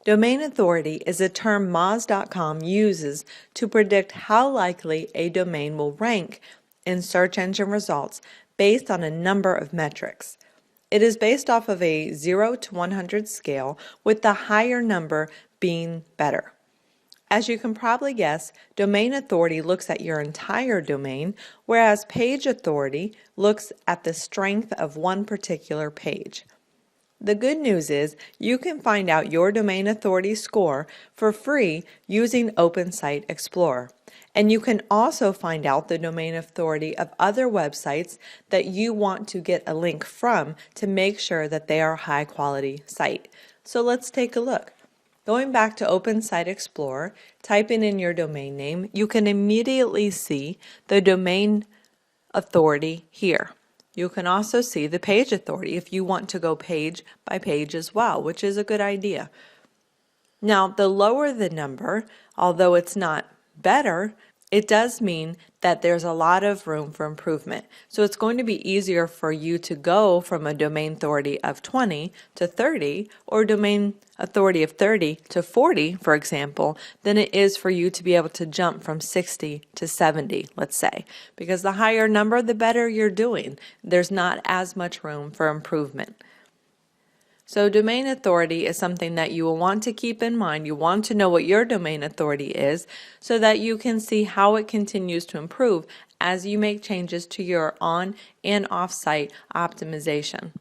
Domain authority is a term Moz.com uses to predict how likely a domain will rank in search engine results based on a number of metrics. It is based off of a 0 to 100 scale, with the higher number being better. As you can probably guess, domain authority looks at your entire domain, whereas page authority looks at the strength of one particular page. The good news is you can find out your domain authority score for free using Open Site Explorer. And you can also find out the domain authority of other websites that you want to get a link from to make sure that they are a high quality site. So let's take a look. Going back to Open Site Explorer, typing in your domain name, you can immediately see the domain authority here. You can also see the page authority if you want to go page by page as well, which is a good idea. Now, the lower the number, although it's not better, it does mean that there's a lot of room for improvement. So it's going to be easier for you to go from a domain authority of 20 to 30 or domain authority of 30 to 40, for example, than it is for you to be able to jump from 60 to 70, let's say. Because the higher number, the better you're doing. There's not as much room for improvement. So domain authority is something that you will want to keep in mind. You want to know what your domain authority is so that you can see how it continues to improve as you make changes to your on and off-site optimization.